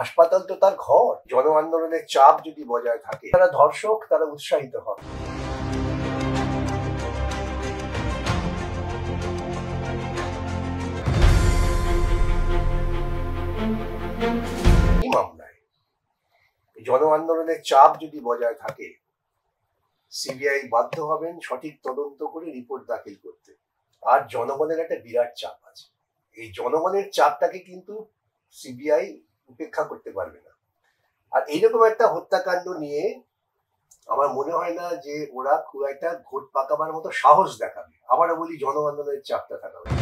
হাসপাতাল তো তার ঘর। জন আন্দোলনের চাপ যদি বজায় থাকে, তারা ধর্ষক, তারা উৎসাহিত হন। এই মামলায় জন আন্দোলনের চাপ যদি বজায় থাকে, সিবিআই বাধ্য হবেন সঠিক তদন্ত করে রিপোর্ট দাখিল করতে। আর জনগণের একটা বিরাট চাপ আছে। এই জনগণের চাপটাকে কিন্তু সিবিআই উপেক্ষা করতে পারবে না। আর এইরকম একটা হত্যাকাণ্ড নিয়ে আমার মনে হয় না যে ওরা খুব একটা ঘোট পাকাবার মতো সাহস দেখাবে। আবারও বলি, জন আন্দোলনের চাপটা থাকা উচিত।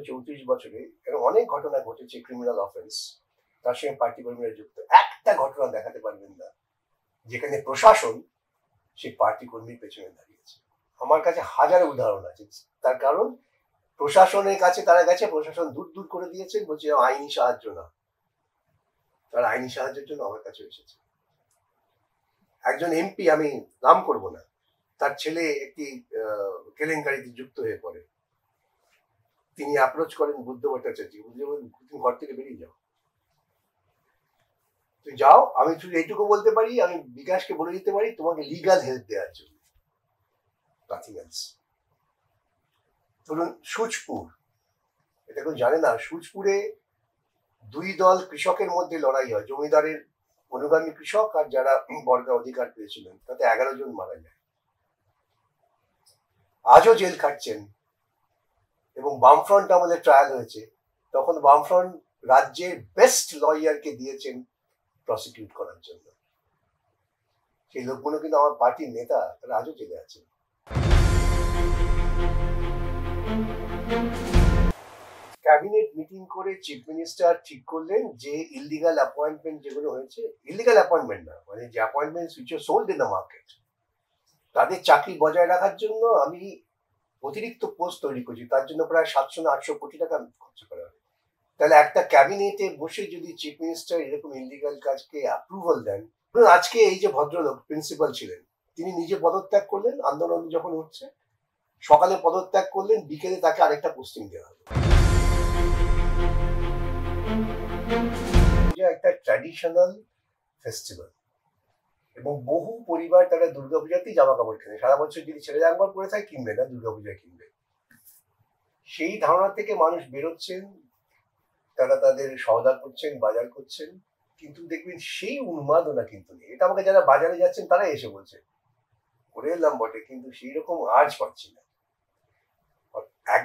34 বছরে অনেক ঘটনা ঘটেছে, ক্রিমিনাল অফেন্স, তার সঙ্গে পার্টি কর্মীরা যুক্ত। একটা ঘটনা দেখাতে পারবেন না যেখানে প্রশাসন সেই পার্টি কর্মীর পেছনে দাঁড়িয়েছে। আমার কাছে হাজারো উদাহরণ আছে। তার কারণ প্রশাসনের কাছে তারা গেছে, প্রশাসন দূর দূর করে দিয়েছে, বলছে আইনি সাহায্য না। তার আইনি সাহায্যের জন্য আমার কাছে এসেছে। একজন এমপি, আমি নাম করব না, তার ছেলে একটি কেলেঙ্কারিতে যুক্ত হয়ে পড়ে। তিনি অ্যাপ্রোচ করেন বুদ্ধ ভট্টাচার্য, তুমি ঘর থেকে বেরিয়ে যাও, তুমি যাও। আমি শুধু এইটুকু বলতে পারি, আমি বিকাশকে বলে দিতে পারি তোমাকে লিগাল হেল্প দেওয়ার জন্য, নাথিং এলস। ধরুন সুচপুর, এটা কেউ জানে না, সুচপুরে দুই দল কৃষকের মধ্যে লড়াই হয়, জমিদারের অনুগামী কৃষক আর যারা বর্গা অধিকার পেয়েছিলেন, তাতে 11 জন মারা যায়। আজও জেল খাটছেন। এবং বামফ্রন্ট আমলে ট্রায়াল হয়েছে, তখন বামফ্রন্ট রাজ্যের বেস্ট লয়ারকে দিয়েছেন প্রসিকিউট করার জন্য। সেই লোকগুলো কিন্তু আমার পার্টির নেতা, তারা আজও জেলে আছেন। ক্যাবিনেট মিটিং করে চিফ মিনিস্টার ঠিক করলেন যে ইলিগাল অ্যাপয়েন্টমেন্ট যেগুলো হয়েছে, ইলিগাল অ্যাপয়েন্টমেন্ট না, মানে যে appointment which are sold in the market, তাদের চাকরি বজায় রাখার জন্য আমি অতিরিক্ত পোস্ট তৈরি করছি। তার জন্য প্রায় 700 না 800 কোটি টাকা খরচ করা হবে। তাহলে একটা ক্যাবিনেটে বসে যদি চিফ মিনিস্টার এরকম ইলিগাল কাজকে অ্যাপ্রুভাল দেন, আজকে এই যে ভদ্রলোক প্রিন্সিপাল ছিলেন, তিনি নিজে পদত্যাগ করলেন, আন্দোলন যখন হচ্ছে, সকালে পদত্যাগ করলেন, বিকেলে তাকে আরেকটা পোস্টিং দেওয়া হলো। একটা ট্র্যাডিশনাল ফেস্টিভ্যাল, এবং বহু পরিবার তারা দুর্গাপূজাতেই জামা কাপড় কেনে। সারা বছর যদি ছেলে জামা কাপড় পরে থাকে, কিনবে না, দুর্গাপূজায় কিনবে। সেই ধারণা থেকে মানুষ বেরোচ্ছেন, তারা তাদের সওদা করছেন, বাজার করছেন, কিন্তু দেখবেন সেই উন্মাদনা কিন্তু নেই। এটা আমাকে যারা বাজারে যাচ্ছেন তারা এসে বলছে, করে এলাম বটে, কিন্তু সেই রকম আজ পাচ্ছি না। এক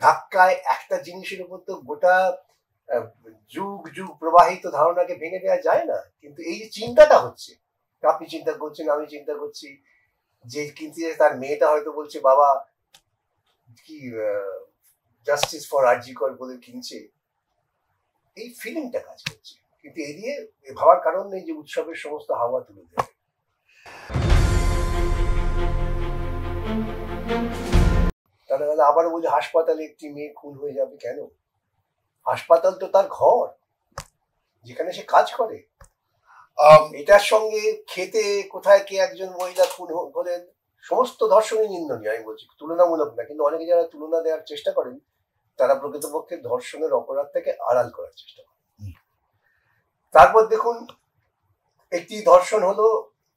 ধাক্কায় একটা জিনিসের উপর তো গোটা যুগ যুগ প্রবাহিত ধারণাকে ভেঙে দেওয়া যায় না। কিন্তু এই যে চিন্তাটা হচ্ছে, আপনি চিন্তা করছেন, আমি চিন্তা করছি, যে কিনতে তার মেয়েটা হয়তো বলছে বাবা কি জাস্টিস ফর আরজি কর বলে কিনছে, এই ফিলিংটা কাজ করছে। কিন্তু এই দিয়ে ভাবার কারণ নেই যে উৎসবের সমস্ত হাওয়া তুলে দেবে। তাহলে আবার বলছে হাসপাতালে একটি মেয়ে খুন হয়ে যাবে কেন? হাসপাতাল তো তার ঘর, যেখানে সে কাজ করে। এটার সঙ্গে খেতে কোথায় কে একজন মহিলা খুন হলেন, সমস্ত ধর্ষণই নিন্দনীয়। আমি বলছি তুলনামূলক না, কিন্তু অনেকে যারা তুলনা দেওয়ার চেষ্টা করেন, তারা প্রকৃতপক্ষে ধর্ষণের অপরাধ থেকে আড়াল করার চেষ্টা করেন। তারপর দেখুন, একটি ধর্ষণ হলো,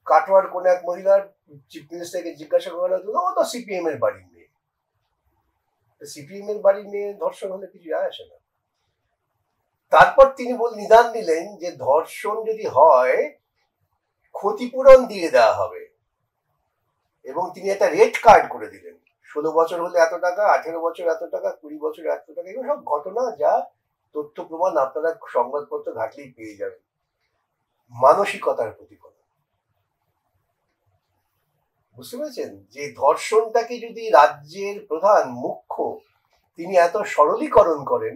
কাটোয়ার কোন এক মহিলার, চিফ মিনিস্টারকে জিজ্ঞাসা করা হলো, ও তো সিপিএম এর বাড়ির মেয়ে। সিপিএম এর বাড়ির মেয়ে ধর্ষণ হলে কিছু যায় আসে না। তারপর তিনি নিদান দিলেন যে ধর্ষণ যদি হয় ক্ষতিপূরণ দিয়ে দেওয়া হবে, এবং তিনি একটা রেড কার্ড করে দিলেন। 16 বছর হলে এত টাকা, 18 বছর এত টাকা, 20 বছর এত টাকা। এগুলো সব ঘটনা যা তথ্য প্রমাণ আপনারা সংবাদপত্র ঘাটলেই পেয়ে যাবেন। মানসিকতার প্রতিফলন, বুঝতে পেরেছেন? যে ধর্ষণটাকে যদি রাজ্যের প্রধান মুখ্য তিনি এত সরলীকরণ করেন,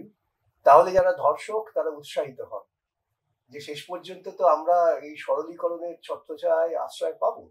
তাহলে যারা ধর্ষক তারা উৎসাহিত হন যে শেষ পর্যন্ত তো আমরা এই সরলীকরণের ছত্রছায়ায় আশ্রয় পাবো।